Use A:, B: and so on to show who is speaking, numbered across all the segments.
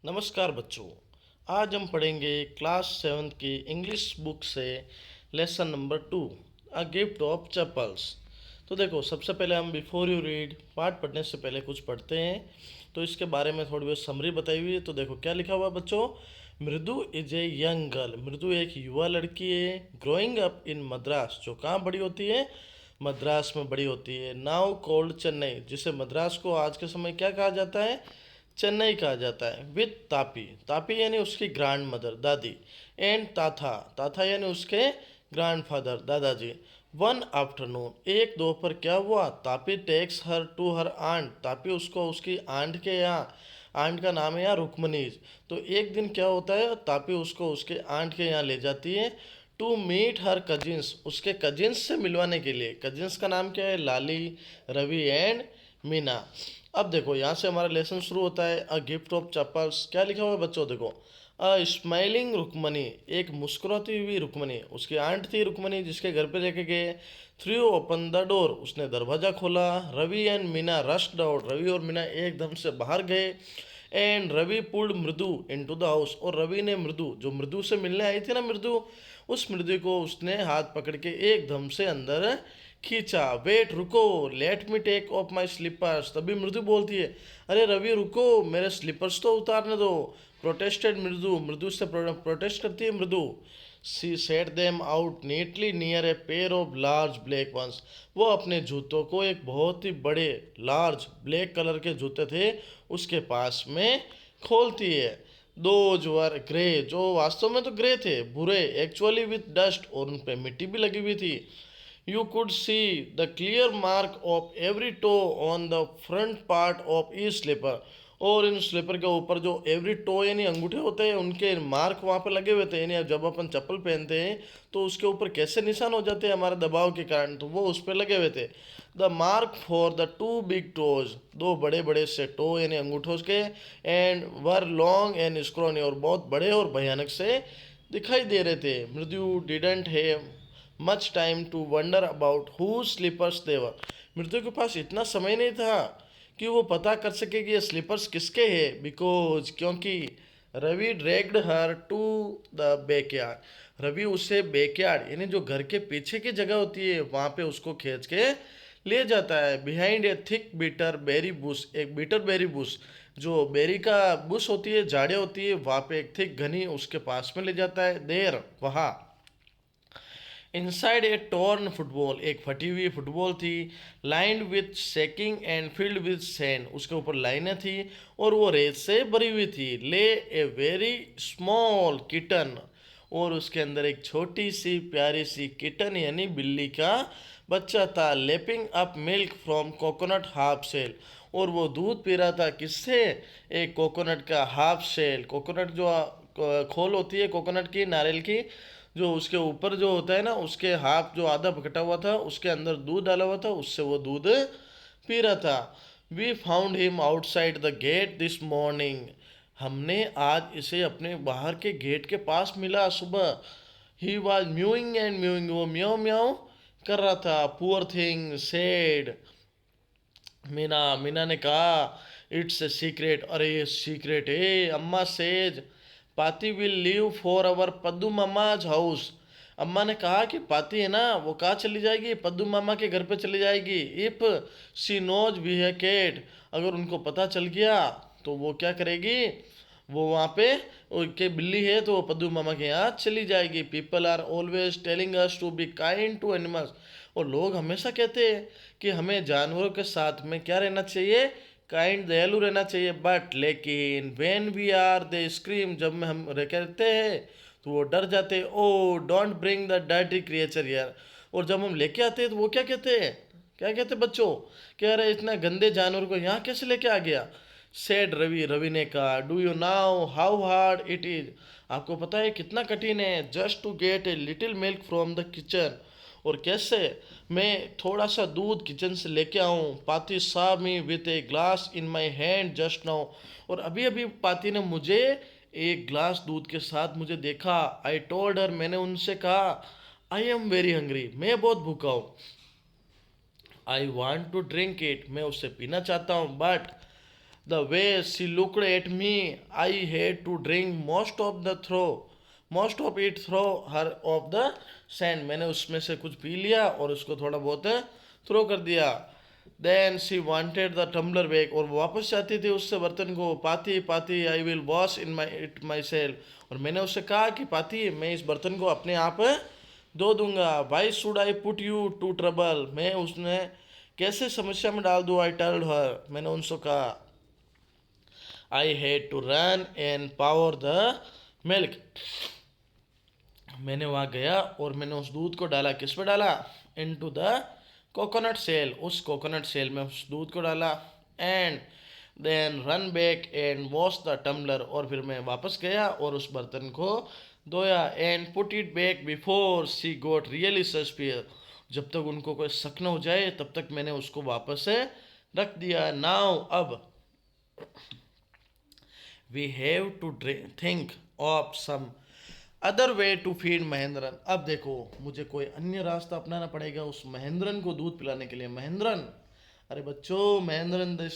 A: नमस्कार बच्चों। आज हम पढ़ेंगे क्लास 7 की इंग्लिश बुक से lesson number 2, a gift of chappals. तो देखो, सबसे पहले हम बिफोर यू रीड पाठ पढ़ने से पहले कुछ पढ़ते हैं। तो इसके बारे में थोड़ी बहुत समरी बताई हुई है। तो देखो क्या लिखा हुआ है बच्चों। मृदु इज ए यंग गर्ल। मृदु एक युवा लड़की है। ग्रोइंग अप इन मद्रास, जो कहाँ बड़ी होती है, मद्रास में बड़ी होती है। नाउ कॉल्ड चेन्नई, जिसे मद्रास को आज के समय क्या कहा जाता है, चेन्नई कहा जाता है। विद तापी, तापी यानी उसकी ग्रैंड मदर दादी, एंड ताथा, ताथा यानी उसके ग्रैंडफादर दादाजी। वन आफ्टरनून, एक दोपहर क्या हुआ, Tapi takes her to her aunt, Tapi उसको उसकी आंट के यहाँ, आंट का नाम है यहाँ रुक्मनीज। तो एक दिन क्या होता है, तापी उसको उसके आंट के यहाँ ले जाती है टू मीट हर कजिन्स, उसके कजिन्स से मिलवाने के लिए। कजिन्स का नाम क्या है, लाली, रवि एंड मीना। अब देखो यहाँ से हमारा लेसन शुरू होता है। अ गिफ्ट ऑफ चप्पल्स, क्या लिखा हुआ है बच्चों, देखो। अ स्माइलिंग रुक्मणी, एक मुस्कुराती हुई रुक्मणी, उसकी आंट थी रुक्मणी जिसके घर पे लेके गए। थ्रू ओपन द डोर, उसने दरवाजा खोला। Ravi and Meena rushed out, Ravi और मीना एकदम से बाहर गए। And Ravi pulled Mridu into the house, और रवि ने मृदु, जो मृदु से मिलने आई थी ना मृदु, उस मृदु को उसने हाथ पकड़ के एकदम से अंदर खींचा। वेट, रुको, let me take off my slippers, तभी मृदु बोलती है, अरे रवि रुको, मेरे स्लीपर्स तो उतारने दो। प्रोटेस्टेड मृदु, मृदु से प्रोटेस्ट करती है Mridu. She set them out neatly near a pair of large black ones, वो अपने जूतों को, एक बहुत ही बड़े लार्ज ब्लैक कलर के जूते थे उसके पास में खोलती है। दो वर ग्रे, जो वास्तव में तो ग्रे थे, भूरे, एक्चुअली विथ डस्ट, और उन पे मिट्टी भी लगी हुई थी। You could see the clear mark of every toe on the front part of each slipper, और इन स्लीपर के ऊपर जो एवरी टो यानी अंगूठे होते हैं उनके मार्क वहाँ पे लगे हुए थे। यानी जब अपन चप्पल पहनते हैं तो उसके ऊपर कैसे निशान हो जाते हैं हमारे दबाव के कारण, तो वो उस पर लगे हुए थे। The mark for the two big toes, दो बड़े बड़े से टो यानी अंगूठों के, एंड वर लॉन्ग एंड स्क्रोनी, और बहुत बड़े और भयानक से दिखाई दे रहे थे। Mridu didn't have much time to wonder about whose slippers they were, मृत्यु के पास इतना समय नहीं था कि वो पता कर सके कि ये स्लीपर्स किसके हैं। बिकॉज, क्योंकि Ravi dragged her to the backyard, Ravi उसे बैकयार्ड यानी जो घर के पीछे की जगह होती है वहाँ पे उसको खींच के ले जाता है। Behind a thick bitter berry bush, एक बीटर बेरी बुश, जो बेरी का बुश होती है, झाड़ियाँ होती है, वहाँ पे एक थिक घनी उसके पास में ले जाता है। देर, वहाँ। इनसाइड ए टॉर्न फुटबॉल, एक फटी हुई फुटबॉल थी। Lined with sacking and filled with sand, उसके ऊपर लाइनें थी और वो रेत से भरी हुई थी। ले ए वेरी स्मॉल किटन, और उसके अंदर एक छोटी सी प्यारी सी किटन यानी बिल्ली का बच्चा था। Lapping up milk from coconut half shell, और वो दूध पी रहा था किससे, एक कोकोनट का हाफ सेल। कोकोनट जो खोल होती है कोकोनट की, नारियल की, जो उसके ऊपर जो होता है ना, उसके हाफ जो आधा पकटा हुआ था उसके अंदर दूध डाला हुआ था, उससे वो दूध पी रहा था। We found him outside the gate this morning, हमने आज इसे अपने बाहर के गेट के पास मिला सुबह। He was mowing and mowing, वो म्याऊ म्याऊ कर रहा था। Poor thing said Meena, Meena ने कहा, इट्स ए सीक्रेट, अरे ये सीक्रेट है। Amma says Paati will leave for our Paddu मामाज हाउस, अम्मा ने कहा कि पाती है ना वो कहाँ चली जाएगी, पद्दू मामा के घर पे चली जाएगी। इफ सी नोज वी है केट, अगर उनको पता चल गया तो वो क्या करेगी, वो वहाँ पे उनके बिल्ली है तो वो पद्दू मामा के यहाँ चली जाएगी। People are always telling us to be kind to animals, और लोग हमेशा कहते हैं कि हमें जानवरों के साथ में क्या रहना चाहिए, काइंड, दयालु रहना चाहिए। बट लेकिन when we are they scream, जब में हम कहते हैं तो वो डर जाते हैं। Oh don't bring the dirty creature यार, और जब हम लेके आते हैं तो वो क्या कहते हैं, क्या कहते हैं बच्चों, कह रहे इतना गंदे जानवर को यहाँ कैसे लेके आ गया। सेड रवि, रवि ने कहा, do you know how hard it is, आपको पता है कितना कठिन है, just to get a little milk from the kitchen, और कैसे मैं थोड़ा सा दूध किचन से लेके आऊँ। पाती सा me with a glass in my hand just now, और अभी अभी पाती ने मुझे एक ग्लास दूध के साथ मुझे देखा। आई टोल्ड हर, मैंने उनसे कहा, आई एम वेरी हंग्री, मैं बहुत भूखा हूँ। I want to drink it, मैं उससे पीना चाहता हूँ। But The way she looked at me, I had to drink most of it throw her of the sand. मैंने उसमें से कुछ पी लिया और उसको थोड़ा बहुत थ्रो कर दिया. Then she wanted the tumbler back, और वो वापस चाहती थी उससे बर्तन को. पाती पाती I will wash in my it myself, और मैंने उससे कहा कि पाती मैं इस बर्तन को अपने आप धो दूंगा. Why should I put you to trouble, मैं उसने कैसे समस्या में डाल दूँ. I told her, मैंने उनसे कहा. I had to run and pour the milk, मैंने वहाँ गया और मैंने उस दूध को डाला. किस पे डाला. इनटू द कोकोनट सेल, उस कोकोनट सेल में उस दूध को डाला. And then run back and wash the tumbler, और फिर मैं वापस गया और उस बर्तन को धोया. And put it back before she got really suspicious, जब तक उनको कोई शक न हो जाए तब तक मैंने उसको वापस से रख दिया. नाउ अब we have to think of some other way to feed Mahendran. अब देखो मुझे कोई अन्य रास्ता अपनाना पड़ेगा उस महेंद्रन को दूध पिलाने के लिए. महेंद्रन, अरे बच्चों, Mahendran, this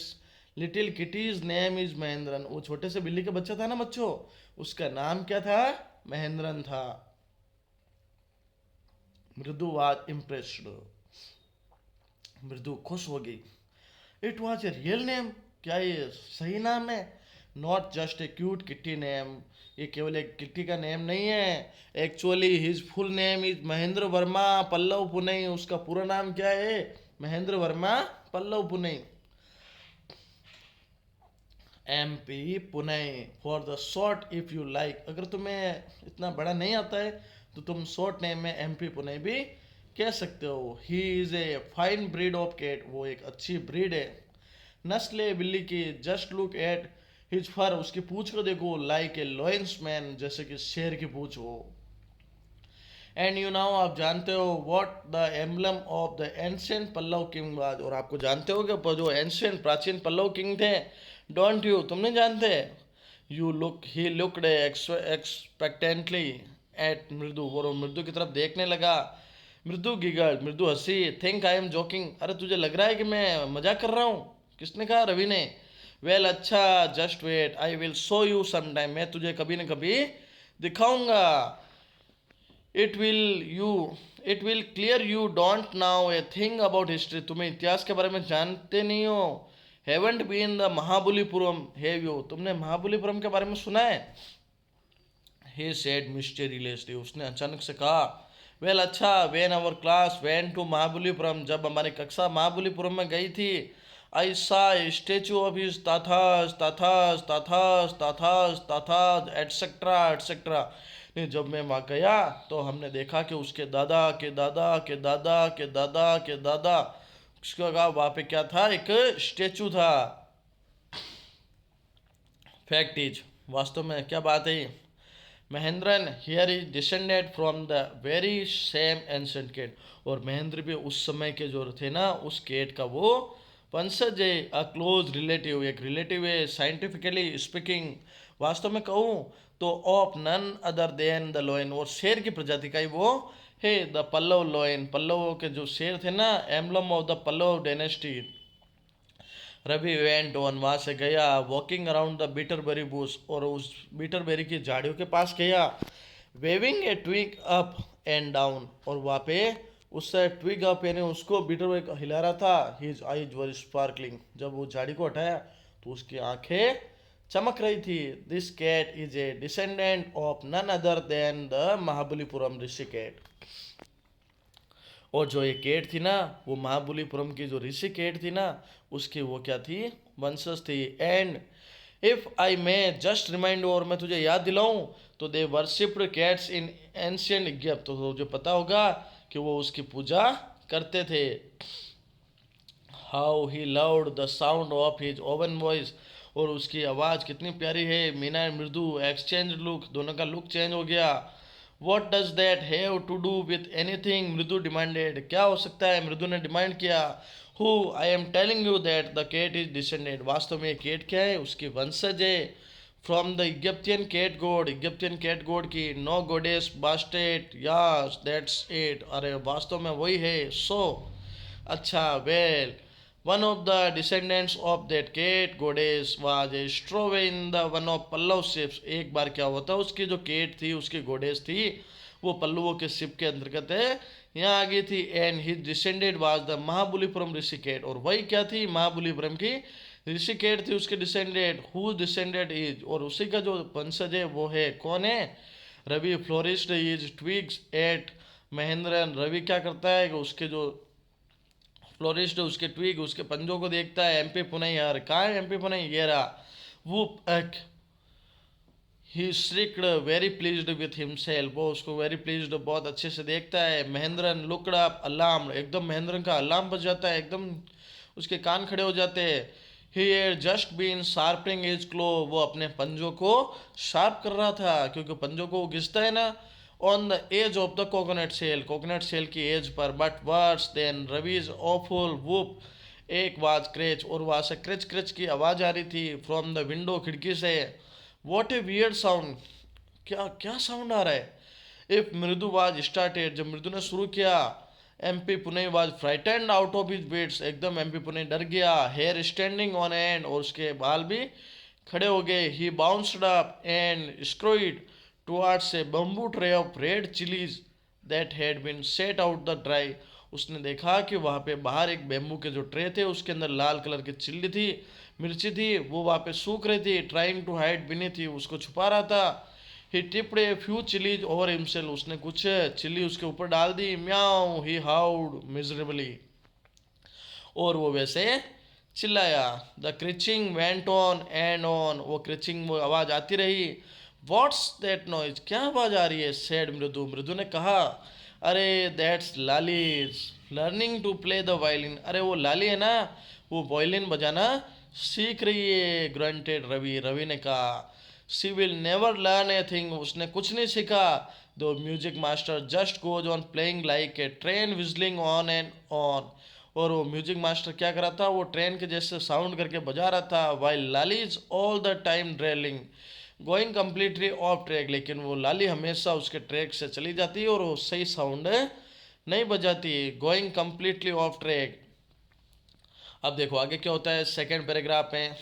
A: little kitty's name is Mahendran. वो छोटे से बिल्ली का बच्चा था ना बच्चों, उसका नाम क्या था. महेंद्रन था. मृदु वाज इम्प्रेस्ड, मृदु खुश हो गई. It was a real name, क्या ये सही नाम है. Not just a cute kitty name, ये केवल एक किट्टी का नेम नहीं है. Actually his full name is Mahendra Varma Pallava Punai. उसका पूरा नाम क्या है. Mahendra Varma Pallava Punai, MP Punai. For the short if you like, अगर तुम्हें इतना बड़ा नहीं आता है तो तुम शॉर्ट नेम में MP पुनई भी कह सकते हो. He is a fine breed of cat, वो एक अच्छी ब्रीड है, नस्ल है बिल्ली की. Just look at his fur, उसकी पूंछ को देखो. लाइक ए लॉयंस मैन, जैसे कि शेर की पूंछ हो. एंड यू नाउ, आप जानते हो what the emblem of the ancient Pallava king was, और आपको जानते हो कि जो एंशिएंट प्राचीन पल्लव किंग थे. डोंट यू, तुम नहीं जानते. You look, he looked expectantly at Mridu, और मृदु की तरफ देखने लगा. मृदु गिगल, मृदु हंसी. थिंक आई एम जोकिंग, अरे तुझे लग रहा है कि मैं मजाक कर रहा हूँ. किसने कहा. रवि ने. वेल अच्छा, just wait, I will show you some time, मैं तुझे कभी न कभी दिखाऊंगा. It will clear you don't know a thing about history, तुम्हें इतिहास के बारे में जानते नहीं हो. Haven't been the Mahabalipuram, have you, तुमने महाबलीपुरम के बारे में सुना है. he said mysteriously, उसने अचानक से कहा. वेल अच्छा, when our class went to Mahabalipuram, जब हमारी कक्षा महाबलीपुरम में गई थी. I saw a statue of his ताथास ताथास ताथास ताथास ताथास एटसेट्रा एटसेट्रा. नहीं, जब मैं वहाँ गया तो हमने देखा कि उसके दादा के दादा के दादा के दादा के दादा, उसका कहा वहाँ पे क्या था. एक स्टेचू था. फैक्ट इज, वास्तव में क्या बात है. Mahendran here is descended from the very same ancient cat, और महेंद्र भी उस समय के जो थे ना उस केट का वो वंशज है. अ क्लोज रिलेटिव, एक रिलेटिव है. साइंटिफिकली स्पीकिंग, वास्तव में कहूँ तो of none other than the lion, और शेर की प्रजाति का ही वो है. द पल्लव लोयन, पल्लव के जो शेर थे ना, emblem of the Pallava dynasty. Ravi went on, वहाँ से गया. Walking around the bitter berry bush, और उस बीटरबेरी की झाड़ियों के पास गया. Waving a twig up and down, और वहाँ पे उससे ट्विग अप यानी उसको बीटरबेरी हिला रहा था. हिज आईज वर स्पार्कलिंग, जब वो झाड़ी को हटाया तो उसकी आंखें चमक रही थी. This cat is a descendant of none other than the Mahabalipuram Rishi cat, और जो ये केट थी ना वो महाबलीपुरम की जो ऋषि केट थी ना उसकी वो क्या थी, वंशज थी. And if I may just remind, और मैं तुझे याद दिलाऊं तो they worshipped cats in ancient Egypt, तो तुझे पता होगा कि वो उसकी पूजा करते थे. How he loved the sound of his own voice, और उसकी आवाज़ कितनी प्यारी है. Meena and Mridu exchange look, दोनों का लुक चेंज हो गया. What does that have to do with anything, Mridu demanded, क्या हो सकता है, मृदु ने डिमांड किया. Who, I am telling you that the cat is descended, वास्तव में केट क्या है, उसकी वंशज है. From the Egyptian cat God, Egyptian cat god की. No goddess Bastet, yes that's it, अरे वास्तव में वही है. सो अच्छा, well One of the descendants of that cat goddess was a stowaway in the one of Pallava ships. एक बार क्या होता उसकी जो केट थी उसकी गोडेस थी वो पल्लवों के शिप के अंतर्गत है यहाँ आ गई थी and his descended was the Mahabalipuram ऋषिकेट और वही क्या थी महाबलीपुरम की ऋषिकेट थी उसके डिसेंडेड हु डिसेंडेड इज और उसी का जो वंशज है वो है कौन है Ravi flourished his twigs at Mahendran Ravi क्या करता है कि उसके जो फ्लोरिस्ट उसके ट्विग उसके पंजों को देखता है एमपी पुनई यार कहाँ है एमपी पुनई ये रहा वो ही श्रिक्ड वेरी प्लीज्ड विथ हिमसेल्फ वो उसको वेरी प्लीज्ड बहुत अच्छे से देखता है महेंद्रन लुकड अप अलार्म एकदम महेंद्रन का अलार्म बज जाता है एकदम उसके कान खड़े हो जाते हैं he had just been sharpening his claw वो अपने पंजों को शार्प कर रहा था क्योंकि पंजों को वो घिसता है ना on the edge of the coconut shell की एज पर बट वर्स देन रवीज ऑफुल वुप एक वाज क्रेच और वहाँ से क्रेच क्रेच की आवाज़ आ रही थी फ्रॉम द विंडो खिड़की से वॉट ए वियर्ड साउंड क्या क्या साउंड आ रहा है इफ मृदु वाज स्टार्टेड जब मृदु ने शुरू किया MP Pune was frightened out of his beds एकदम एमपी पुणे डर गया हेयर स्टैंडिंग ऑन एंड और उसके बाल भी खड़े हो गए he bounced up and scurried towards a bamboo tray of red chillies that had been set out the dry उसने देखा कि वहाँ पे बाहर एक बेम्बू के जो ट्रे थे उसके अंदर लाल कलर की चिल्ली थी मिर्ची थी वो वहाँ पे सूख रही थी ट्राइंग टू हाइड बिनी थी उसको छुपा रहा था he tipped a few chillies over himself उसने कुछ चिल्ली उसके ऊपर डाल दी म्याऊ ही हाउड मिजरेबली और वो वैसे चिल्लाया the screeching went on and on वो क्रिचिंग वो आवाज़ आती रही व्हाट्स दैट नॉइज क्या आवाज़ आ रही है सेड मृदु मृदु ने कहा अरे that's Lali is learning to play the violin अरे वो लाली है ना वो वायलिन बजाना सीख रही है ग्रंटेड रवि रवि ने कहा she will never learn a thing उसने कुछ नहीं सीखा दो music master just goes on playing like a train विजलिंग on and on और वो म्यूजिक मास्टर क्या कर रहा था वो ट्रेन के जैसे साउंड करके बजा रहा था while Lali is all the time drilling going completely off track लेकिन वो लाली हमेशा उसके ट्रैक से चली जाती है और वो सही साउंड नहीं बजाती गोइंग कम्प्लीटली ऑफ ट्रैक अब देखो आगे क्या होता है सेकेंड पैराग्राफ में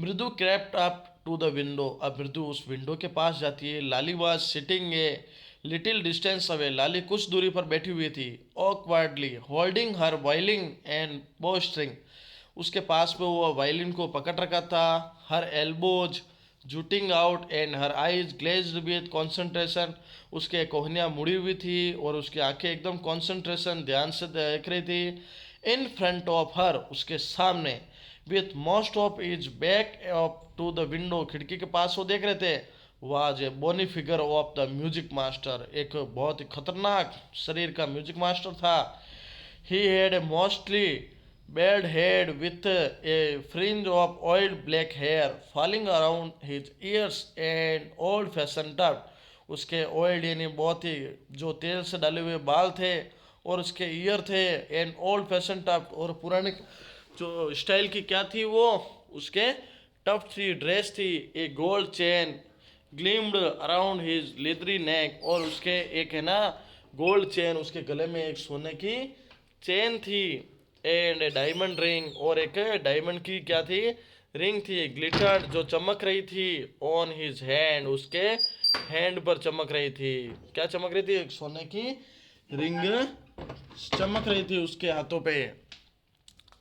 A: Mridu crept up to the window अब मृदु उस विंडो के पास जाती है Lali was sitting a little distance away Lali कुछ दूरी पर बैठी हुई थी awkwardly holding her violin and bow string उसके पास में वो वायलिन को पकड़ रखा था her elbows jutting out and her eyes glazed with concentration उसके कोहनियाँ मुड़ी हुई थी और उसकी आंखें एकदम कंसंट्रेशन ध्यान से देख रही थी इन फ्रंट ऑफ हर उसके सामने with most of his back up to the window खिड़की के पास वो देख रहे थे was a bony figure of the music master एक बहुत ही खतरनाक शरीर का म्यूजिक मास्टर था he had a mostly bald head with a fringe of oiled black hair falling around his ears and old fashioned tuft उसके oiled यानी बहुत ही जो तेल से डाले हुए बाल थे और उसके ईयर थे एंड ओल्ड फैशन टफ्ट और पुराने जो स्टाइल की क्या थी वो उसके टफ्ट थी ड्रेस थी एक gold chain gleamed around his leathery neck और उसके एक है ना गोल्ड चेन उसके गले में एक सोने की चेन थी एंड डायमंड रिंग और एक डायमंड की क्या थी रिंग थी ग्लिटर्ड जो चमक रही थी ऑन हिज हैंड उसके हैंड पर चमक रही थी क्या चमक रही थी एक सोने की रिंग चमक रही थी उसके हाथों पे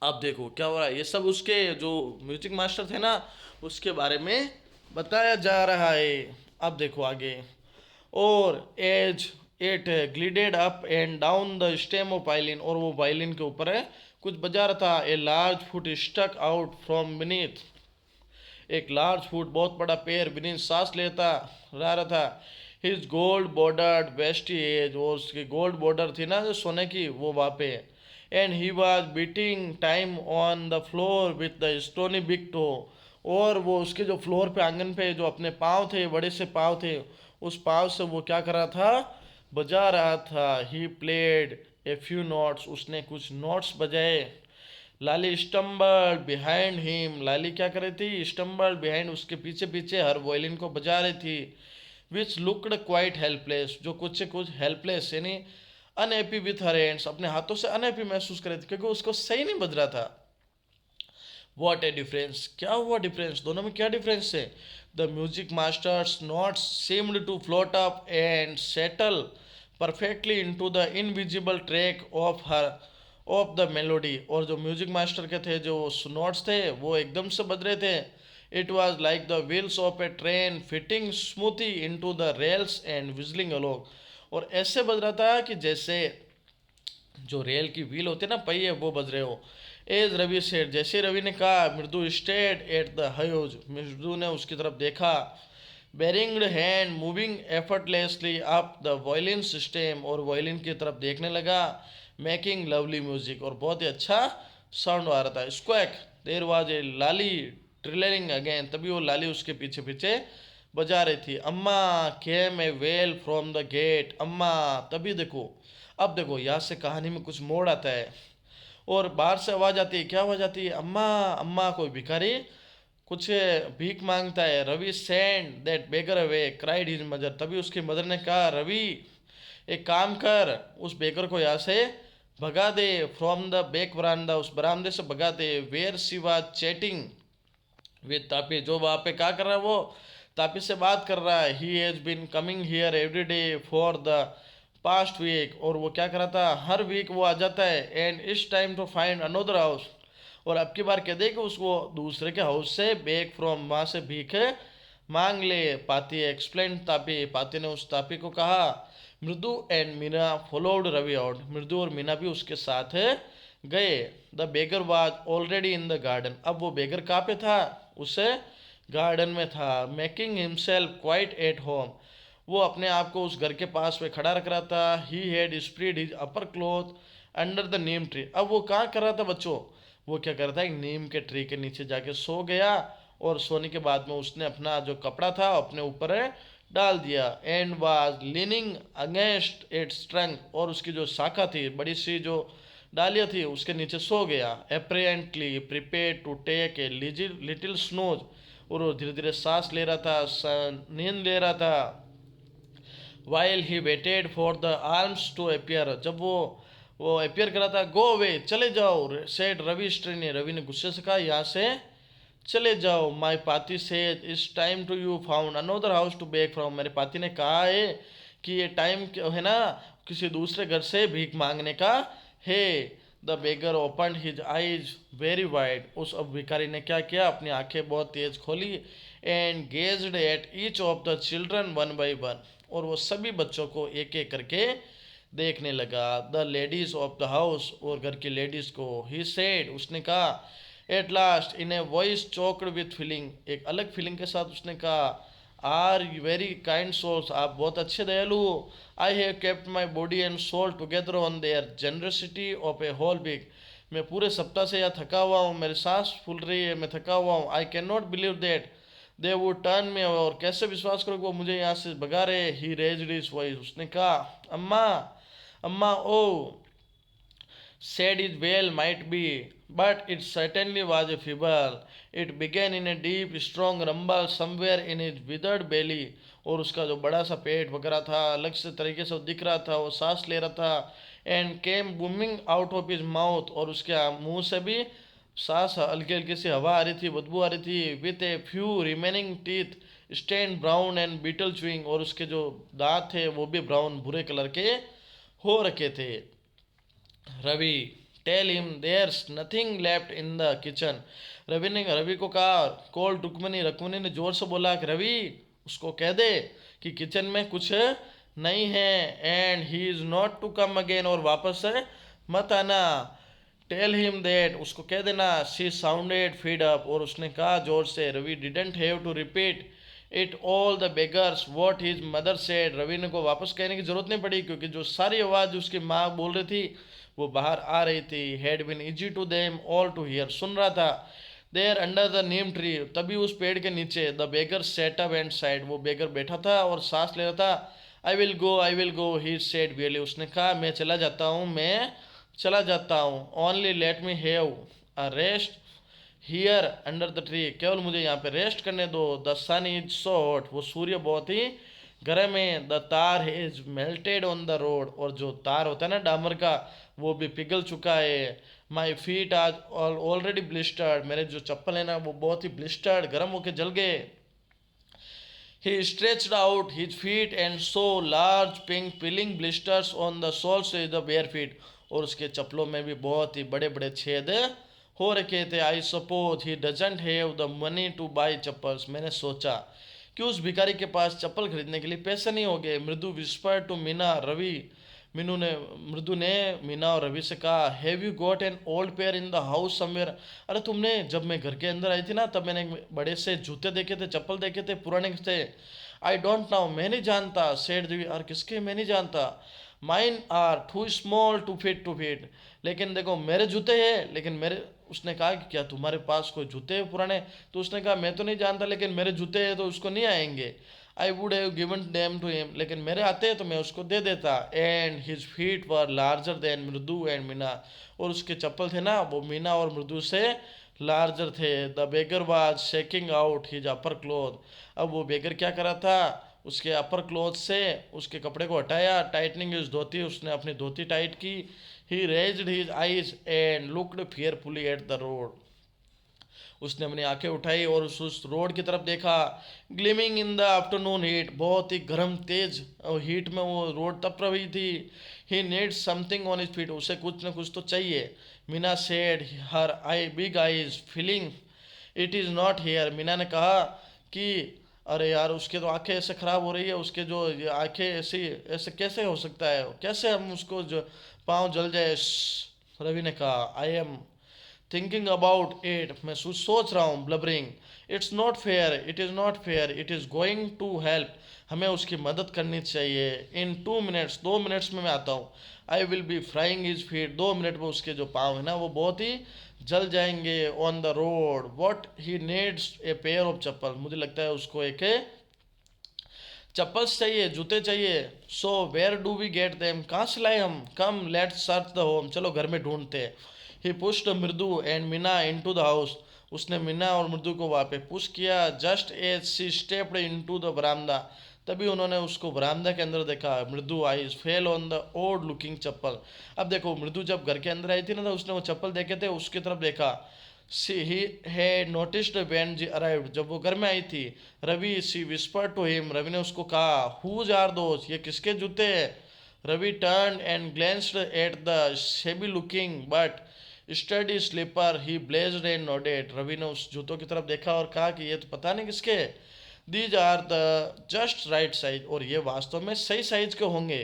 A: अब देखो क्या हो रहा है ये सब उसके जो म्यूजिक मास्टर थे ना उसके बारे में बताया जा रहा है अब देखो आगे और as it glided up and down the stem of violin और वो वायलिन के ऊपर है कुछ बजा रहा था a large foot stuck out from beneath एक लार्ज फुट बहुत बड़ा पैर बीनीथ सांस लेता रहा था his gold bordered vest as और उसकी गोल्ड बॉर्डर थी ना जो सोने की वो वहाँ पे and he was beating time on the floor with the stony big toe और वो उसके जो फ्लोर पे आंगन पे जो अपने पाँव थे बड़े से पाँव थे उस पाँव से वो क्या कर रहा था बजा रहा था he played a few notes उसने कुछ नोट्स बजाए लाली स्टम्बल बिहाइंड हिम लाली क्या कर रही थी स्टम्बल बिहाइंड उसके पीछे पीछे हर वायलिन को बजा रही थी विच लुकड क्वाइट हेल्पलेस जो कुछ से कुछ हेल्पलेस यानी अनहैप्पी विथ हर हैंड्स अपने हाथों से अनहैप्पी महसूस कर रही थी क्योंकि उसको सही नहीं बज रहा था वॉट ए डिफरेंस, क्या हुआ डिफरेंस, दोनों में क्या डिफरेंस है? The music master's notes seemed to float up and settle perfectly into the invisible track of the melody. और जो म्यूजिक मास्टर के थे, जो नोट्स थे, वो एकदम से बज रहे थे। It was like the wheels of A train fitting smoothie into the rails and विजलिंग along. और ऐसे बज रहा था कि जैसे जो रेल की व्हील होती है ना, पहिए, वो बज रहे हो। एज रवि सेड, जैसे रवि ने कहा, मृदु स्टेड एट द हयोज, मृदु ने उसकी तरफ देखा। Beringed hand moving effortlessly up the violin system, और वायलिन की तरफ देखने लगा। मेकिंग लवली म्यूजिक, और बहुत ही अच्छा साउंड आ रहा था। स्क्वैक, there was a Lali ट्रिलरिंग again, तभी वो लाली उसके पीछे पीछे बजा रही थी। अम्मा केम ए वेल फ्रॉम द गेट, अम्मा, तभी देखो, अब देखो यहाँ से कहानी में कुछ मोड़ आता है। और बाहर से आवाज आती है, क्या आवाज आती है? अम्मा, अम्मा, कोई भिखारी कुछ भीख मांगता है। Ravi send that beggar away, cried his mother, तभी उसकी मदर ने कहा, रवि एक काम कर, उस बेकर को यहाँ से भगा दे। फ्रॉम द बैक बरामदा, उस बरामदे से भगा दे। Where she was chatting with Tapi, जो वहाँ पे क्या कर रहा है, वो तापी से बात कर रहा है। He has been coming here every day for the past week, और वो क्या कर रहा था, हर वीक वो आ जाता है। And it's time to find another house, और अब की बार कह दे कि उसको दूसरे के हाउस से बेक फ्रॉम, वहाँ से भीख मांग ले। पाती एक्सप्लेन तापी, पाती ने उस तापी को कहा। Mridu and Meena followed Ravi out, Mridu और मीना भी उसके साथ गए। The beggar was already in the garden, अब वो बेगर कहाँ पे था, उसे गार्डन में था। Making himself quite at home, वो अपने आप को उस घर के पास में खड़ा रख रहा था। He had spread his upper cloth under the neem tree, अब वो क्या कर रहा था बच्चों, वो क्या कर रहा था, एक नीम के ट्री के नीचे जाके सो गया। और सोने के बाद में उसने अपना जो कपड़ा था अपने ऊपर डाल दिया। And was leaning against it's trunk, और उसकी जो शाखा थी, बड़ी सी जो डालियाँ थी, उसके नीचे सो गया। Apparently prepare to take a little snooze, और वो धीरे धीरे सांस ले रहा था, नींद ले रहा था। While he waited for the alms to appear, जब वो अपियर कर रहा था, गो अवे, चले जाओ, सेड रवि स्ट्रेनी, रवि ने गुस्से से कहा, यहाँ से चले जाओ। माई paati said this time too you found another house to beg from, मेरे पाती ने कहा है कि ये टाइम है ना किसी दूसरे घर से भीख मांगने का है। The beggar open his eyes very wide, उस अब भिखारी ने क्या किया, अपनी आंखें बहुत तेज खोली। And gazed at each of the children one by one, और वो सभी बच्चों को एक एक करके देखने लगा। The ladies of the house, और घर की लेडीज को। ही सेड, उसने कहा। At last in a voice choked with feeling, एक अलग फीलिंग के साथ उसने कहा, are you very kind souls, आप बहुत अच्छे दयालु हो। I have kept my body and soul together on their generosity of a whole week, मैं पूरे सप्ताह से यहाँ थका हुआ हूँ, मेरी सांस फूल रही है, मैं थका हुआ हूँ। I can not believe that they would turn में, और कैसे विश्वास करो कि वो मुझे यहाँ से भगा रहे। ही रेज्ड हिज वॉइस, उसने कहा, अम्मा, अम्मा, ओ said his well might be, but it certainly was a feeble. It began in a deep, strong rumble somewhere in his withered belly. और उसका जो बड़ा सा पेट वगैरह था, अलग से तरीके से वो दिख रहा था, वो सांस ले रहा था। And came booming out of his mouth, और उसके मुंह से भी सांस हल्की हल्की सी हवा आ रही थी, बदबू आ रही थी। With a few remaining teeth stain brown and betel chewing, और उसके जो दांत थे वो भी ब्राउन भूरे कलर के हो रखे थे। Ravi, tell him there's nothing left in the kitchen, Ravi ने रवि को कहा। कॉल रुक्मनी, रुक्मनी ने जोर से बोला कि रवि, उसको कह दे कि किचन में कुछ नहीं है। And he is not to come again, और वापस से मत आना। टेल हिम दैट, उसको कह देना। शी साउंडेड फीड अप, और उसने कहा जोर से। Ravi didn't have to repeat it all the beggars what his mother said, Ravi ने को वापस कहने की जरूरत नहीं पड़ी, क्योंकि जो सारी आवाज़ उसकी माँ बोल रही थी वो बाहर आ रही थी। Had been easy to them all to hear, सुन रहा था। There under the neem tree, तभी उस पेड़ के नीचे। The beggar sat up and sighed, वो बेगर बैठा था और सांस ले रहा था। I will go, he said wearily, उसने कहा, मैं चला जाता हूँ, मैं चला जाता हूँ। Only let me have a rest here under the tree, केवल मुझे यहाँ पे रेस्ट करने दो। The sun is so hot, वो सूर्य बहुत ही गर्म है। The tar is melted on the road, और जो तार होता है ना डामर का, वो भी पिघल चुका है। माई फीट आज ऑलरेडी ब्लिस्टर्ड, मेरे जो चप्पल है ना वो बहुत ही ब्लिस्टर्ड गर्म होके जल गए। He stretched out his feet and saw large pink peeling blisters on the soles of the bare feet. और उसके चप्पलों में भी बहुत ही बड़े बड़े छेद हो रखे थे। I suppose he doesn't have the money two by chappals, मैंने सोचा कि उस भिखारी के पास चप्पल खरीदने के लिए पैसे नहीं होंगे। मृदु विस्पर टू मीना रवि, मीनू ने मृदु ने मीना और रवि से कहा, have you got an old pair in the house somewhere. अरे तुमने, जब मैं घर के अंदर आई थी ना तब मैंने बड़े से जूते देखे थे, चप्पल देखे थे, पुराने थे। आई डोंट नो, मैं नहीं जानता। सेड देवी, और किसके, मैं नहीं जानता। Mine are too small to fit, लेकिन देखो मेरे जूते हैं, लेकिन मेरे, उसने कहा कि क्या तुम्हारे पास कोई जूते हैं पुराने, तो उसने कहा मैं तो नहीं जानता, लेकिन मेरे जूते हैं तो उसको नहीं आएंगे। I would have given them to him, लेकिन मेरे आते हैं तो मैं उसको दे देता। And his feet were larger than Mridu and Meena, और उसके चप्पल थे ना वो मीना और मृदु से लार्जर थे। The beggar was shaking out his upper cloth, अब वो बेगर क्या कर रहा था, उसके अपर क्लोथ से उसके कपड़े को हटाया। टाइटनिंग हिज धोती, उसने अपनी धोती टाइट की। He raised his eyes and looked fearfully at the road, उसने अपनी आंखें उठाई और उस रोड की तरफ देखा। ग्लिमिंग इन द आफ्टरनून हीट, बहुत ही गर्म तेज हीट में वो रोड तप रही थी। He needs something on his feet, उसे कुछ न कुछ तो चाहिए। Meena said her I big eyes feeling it is not here, Meena ने कहा कि अरे यार उसके तो आंखें ऐसे ख़राब हो रही है, उसके जो ये आंखें ऐसी, ऐसे कैसे हो सकता है, कैसे हम उसको जो पाँव जल जाए। रवि ने कहा, I am thinking about it, मैं सोच रहा हूँ। Blubbering, it's not fair, it is not fair, it is going to help, हमें उसकी मदद करनी चाहिए। इन 2 मिनट्स, 2 मिनट्स में मैं आता हूँ। I will be frying his feet, 2 minute में उसके जो पाँव है ना वो बहुत ही जल जाएंगे। On the road what he needs a pair of chappal, मुझे लगता है उसको एक चप्पल्स चाहिए, जूते चाहिए। So where do we get them, कहाँ से लाए हम। Come let's search the home, चलो घर में ढूंढते। He pushed Mridu and Meena into the house, उसने मीना और मृदु को वहाँ पे पुश किया। Just as she stepped into the बरामदा, तभी उन्होंने उसको बरामदा के अंदर देखा। Mridu eyes fell on the old looking chappal, अब देखो मृदु जब घर के अंदर आई थी ना तो उसने वो चप्पल देखे थे, उसकी तरफ देखा। ही had noticed when she arrived, जब वो घर में आई थी। रवि, सी whispered to him, रवि ने उसको कहा, whose are those, ये किसके जूते हैं। Ravi turned and glanced at the shabby looking but sturdy slipper he blazed and nodded, Ravi ने उस जूतों की तरफ देखा और कहा कि ये तो पता नहीं किसके। These are the just right size, और ये वास्तव में सही साइज के होंगे।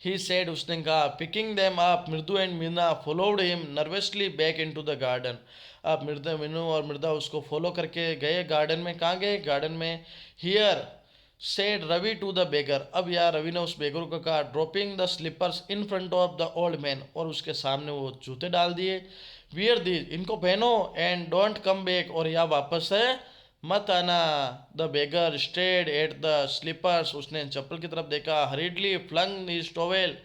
A: ही सेड, उसने कहा। पिकिंग देम अप, मृदु and Meena followed him nervously back into the garden, अब मृदु, मीनू और मृदा उसको फॉलो करके गए गार्डन में। कहाँ गए, गार्डन में। Here said Ravi to the beggar, अब यार रवि ने उस बेगर को कहा। Dropping the slippers in front of the old man, और उसके सामने वो जूते डाल दिए। वियर दीज, इनको पहनो, एंड डोंट कम बैक, और यहाँ वापस है मत आना। The beggar stared at the slippers, उसने चप्पल की तरफ देखा। Hurriedly flung his towel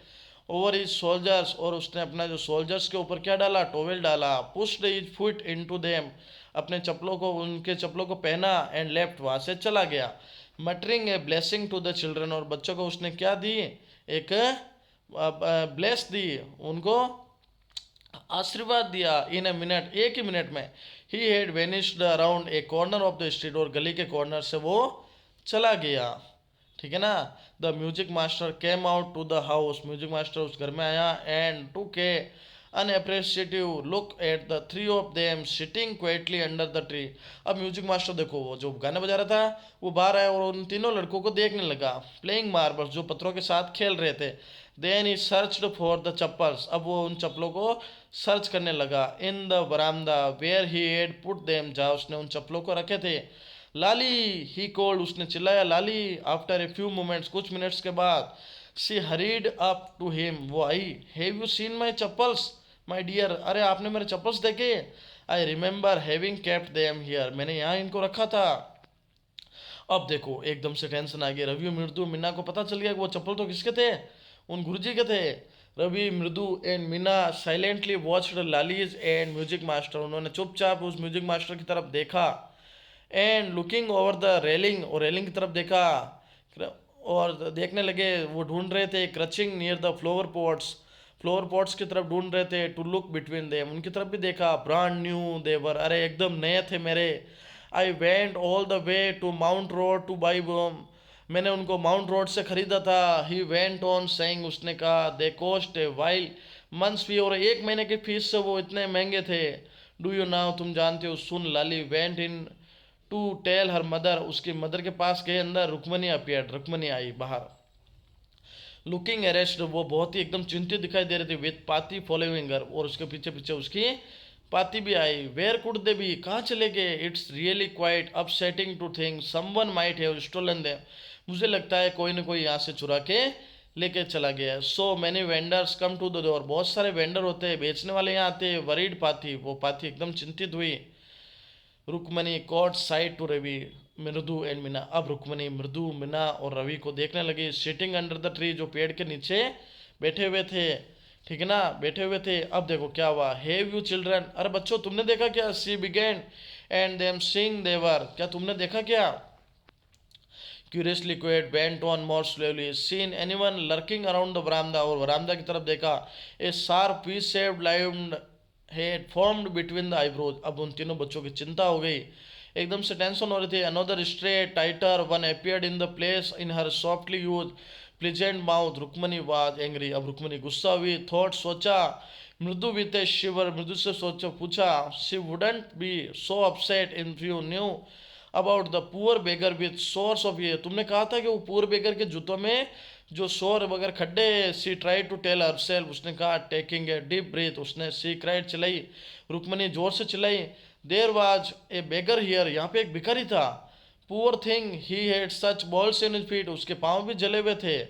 A: over his shoulders, और उसने अपना जो सोल्जर्स के ऊपर क्या डाला, टोवेल डाला। Pushed his foot into them, अपने चप्पलों को, उनके चप्पलों को पहना। एंड लेफ्ट, वहाँ से चला गया। Muttering a blessing to the children, और बच्चों को उसने क्या दी, एक ब्लेस दी, उनको आशीर्वाद दिया। इन ए मिनट, एक ही मिनट में। He had vanished around a corner of the street, और गली के कॉर्नर से वो चला गया। ठीक है ना। The music master came out to the house, music master उस घर में आया। And took a unappreciative look at the three of them sitting quietly under the tree, अब म्यूजिक मास्टर देखो वो जो गाना बजा रहा था वो बाहर आया और उन तीनों लड़कों को देखने लगा। प्लेइंग मार्बल्स, जो पत्थरों के साथ खेल रहे थे। Then he searched for the chappals, अब वो उन चप्पलों को सर्च करने लगा। In the verandah where he had put them, जहाँ उसने उन चप्पलों को रखे थे। लाली, ही कॉल्ड, उसने चिल्लाया Lali. After a few moments, कुछ मिनट्स के बाद। She hurried up to him, वो आई। Have you seen my chappals my dear, अरे आपने मेरे चप्पल्स देखे। I remember having kept them here, मैंने यहाँ इनको रखा था। अब देखो एकदम से टेंशन आ गया। रवि, मृदु, मीना को पता चल गया कि वो चप्पल तो किसके थे, उन गुरुजी के थे। Ravi, Mridu and Meena silently watched Lali's and music master, उन्होंने चुपचाप उस म्यूजिक मास्टर की तरफ देखा। And looking over the railing, और रेलिंग की तरफ देखा और देखने लगे। वो ढूंढ रहे थे crutching near the flower pots, floor pots की तरफ ढूंढ रहे थे, टू लुक बिटवीन देम, उनकी तरफ भी देखा, ब्रांड न्यू देवर, अरे एकदम नए थे मेरे। I went all the way to Mount Road to buy बोम, मैंने उनको माउंट रोड से खरीदा था। ही वेंट ऑन सेइंग, उसने कहा, दे कॉस्ट ए वाइल मंथ्स फी, और एक महीने की फीस से वो इतने महंगे थे। डू यू नाउ, तुम जानते हो, soon Lali went in to tell her mother, उसकी मदर के पास गए अंदर। रुक्मणी अपियर्ड, रुक्मणी आई बाहर। लुकिंग अरेस्ट, वो बहुत ही एकदम चिंतित दिखाई दे रही थी। विथ पाती फॉलोइंग हर, और उसके पीछे पीछे उसकी पाती भी आई। वेयर कुड दे बी, कहाँ चले गए। It's really quite upsetting to think someone might have stolen them, मुझे लगता है कोई ना कोई यहाँ से चुरा के लेके चला गया। So many vendors come to the door, बहुत सारे वेंडर होते हैं, बेचने वाले यहाँ आते हैं। वरीड पाती, वो पाती एकदम चिंतित हुई। Rukmini caught sight to Ravi, Mridu and Meena, अब रुक्मणी मृदु, मीना और रवि को देखने लगी। सिटिंग अंडर द ट्री, जो पेड़ के नीचे बैठे हुए थे, ठीक है ना, बैठे हुए थे। अब देखो क्या हुआ। हैव यू चिल्ड्रन, अरे बच्चों तुमने देखा क्या। सी बिगेन एंड देम सिंग देवर, क्या तुमने देखा क्या। Curiously quiet went on more slowly. Seen anyone lurking around the veranda, और वरामदा की तरफ देखा। A sharp V-shaped line had formed between the eyebrows, अब उन तीनों बच्चों की चिंता हो गई, एकदम से टेंशन हो रही थी। Another straight tighter one appeared in the place in her softly used pleasant mouth. Rukmini was angry, अब रुक्मणी गुस्सा हुई। Thought, सोचा। मृदु with a shiver, मृदु से सोचा, पूछा। She wouldn't be so upset if you knew about the poor beggar with source of, ये तुमने कहा था कि वो पुअर बेगर के जूतों में जो शोर वगैरह खड्डे। सी ट्राई टू टेल हरसेल्फ, उसने कहा। टेकिंग ए डीप ब्रीथ, उसने सी क्राइड चिल्लाई, रुक्मणी जोर से चिल्लाई। There was a beggar here, यहाँ पे एक भिखारी था। Poor thing, he had such balls in his feet, उसके पाँव भी जले हुए थे।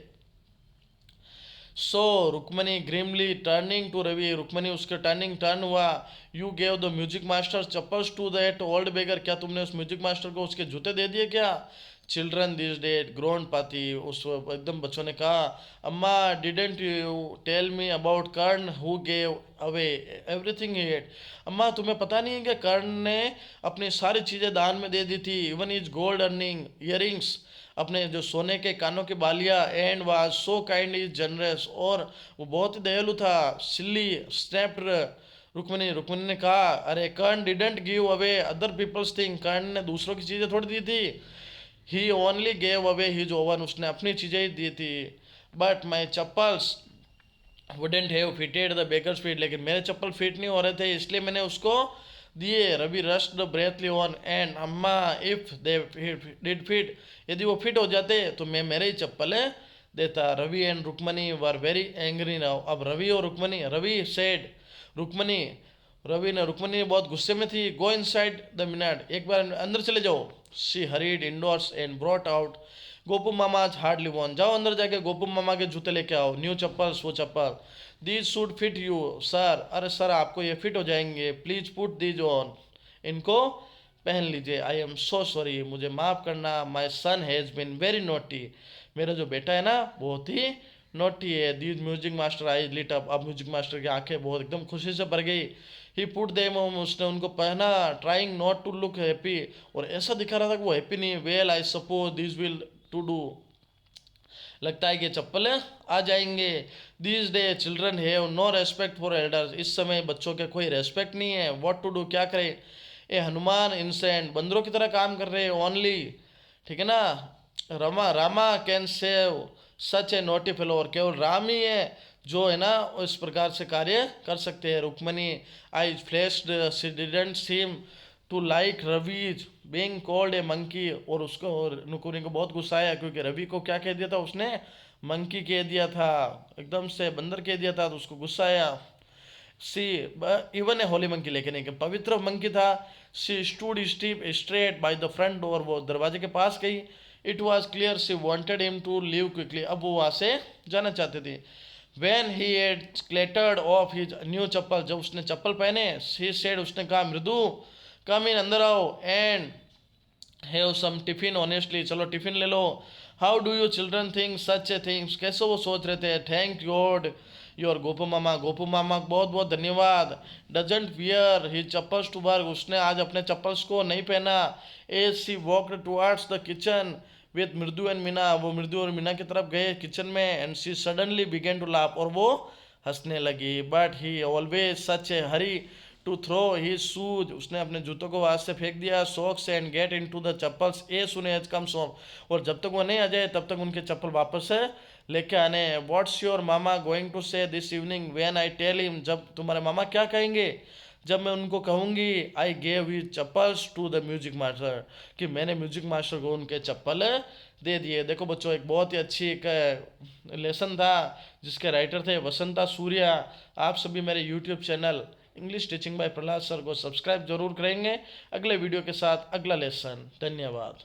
A: So Rukmani grimly turning to Ravi, Rukmani उसके टर्न हुआ। You gave the music master chappals to that old beggar, क्या तुमने उस म्यूजिक मास्टर को उसके जूते दे दिए क्या। चिल्ड्रन दिस डेड ग्रोन पाती, उस एकदम बच्चों ने कहा। Amma didn't you tell me about Karna who gave away everything he had, अम्मा तुम्हें पता नहीं है कि कर्ण ने अपनी सारी चीज़ें दान में दे दी थी। Even his gold earning earrings, अपने जो सोने के कानों की बालियाँ। And was so kind his generous, और वो बहुत ही दयालु था। सिल्ली स्नैप्ड, रुक्मणी ने कहा, अरे Karna didn't give away other people's thing, Karna ने दूसरों की चीज़ें थोड़ी दी थी। He only gave away his own, उसने अपनी चीज़ें ही दी थी। But my chappals wouldn't have fitted the beggar's feet, लेकिन मेरे चप्पल फिट नहीं हो रहे थे, इसलिए मैंने उसको दिए। Ravi rushed the breathlessly on and Amma if they did fit, यदि वो फिट हो जाते तो मैं मेरे ही चप्पल देता। Ravi and Rukmini were very angry now, अब रवि और रुक्मणी, रवि सेड रुक्मणी, रवि ने, रुक्मणी बहुत गुस्से में थी। Go inside the minute, एक बार अंदर चले जाओ। She hurried indoors and brought out Gopu Mama hardly worn, जाओ अंदर जाके गोपू मामा के जूते लेके आओ। न्यू चप्पल्स, वो चप्पल। These should fit you sir, अरे सर आपको ये फिट हो जाएंगे। प्लीज पुट दीज ऑन, इनको पहन लीजिए। आई एम सो सॉरी, मुझे माफ़ करना। My son has been very naughty, मेरा जो बेटा है ना बहुत ही नोटी है। These music master eye lit up, अब म्यूजिक मास्टर की आंखें बहुत एकदम खुशी से भर गई। ही पुट देम ऑन, उसने उनको पहना। Trying not to look happy, और ऐसा दिखा रहा था कि वो हैप्पी नहीं है। Well I suppose this will to do, लगता है कि चप्पल आ जाएंगे। These day children have no respect for elders, इस समय बच्चों के कोई रेस्पेक्ट नहीं है। व्हाट टू डू, क्या करें। ए हनुमान इंसेंट, बंदरों की तरह काम कर रहे हैं ओनली, ठीक है ना। Rama Rama can save such A naughty fellow, और केवल राम ही है जो है ना इस प्रकार से कार्य कर सकते हैं। Rukmani eyes flashed, she didn't seem to like Ravi's being called a monkey, और उसको नुकुनी को बहुत गुस्सा आया क्योंकि रवि को क्या कह दिया था उसने, मंकी कह दिया था, एकदम से बंदर कह दिया था, तो उसको गुस्सा आया। She even a holy monkey, लेकिन एक पवित्र मंकी था। She stood steep straight by the front door, वो दरवाजे के पास गई। It was clear she wanted him to leave quickly, अब वो वहाँ से जाना चाहते थे। When he had clattered off his new chappal, जब उसने चप्पल पहने, सी सेड, उसने कहा, मृदु कम इन, अंदर आओ। And have some tiffin honestly, चलो टिफिन ले लो। How do you children think such a things, कैसे वो सोच रहे थे। Thank God your Gopu mama, Gopu मामा बहुत बहुत धन्यवाद। Doesn't wear he chappals to work, उसने आज अपने चप्पल्स को नहीं पहना। As she walked towards the kitchen with Mridu and Meena, वो मृदु और मीना की तरफ गए किचन में। And see suddenly began to laugh, और वो हंसने लगी। But he always such a hurry to throw he shoes, उसने अपने जूतों को वहां से फेंक दिया। Socks and get into the chappals a soon as comes home, और जब तक वो नहीं आ जाए तब तक उनके चप्पल वापस से लेके आने हैं। What's your mama going to say this evening when I tell him, जब तुम्हारे मामा क्या कहेंगे जब मैं उनको कहूँगी I gave his chappals to the music master, कि मैंने म्यूजिक मास्टर को उनके चप्पल दे दिए। देखो बच्चों, एक बहुत ही अच्छी एक लेसन था जिसके राइटर थे वसंता सूर्या। आप सभी मेरे YouTube channel English teaching bye Prahlad sir को सब्सक्राइब जरूर करेंगे। अगले वीडियो के साथ अगला लेसन। धन्यवाद।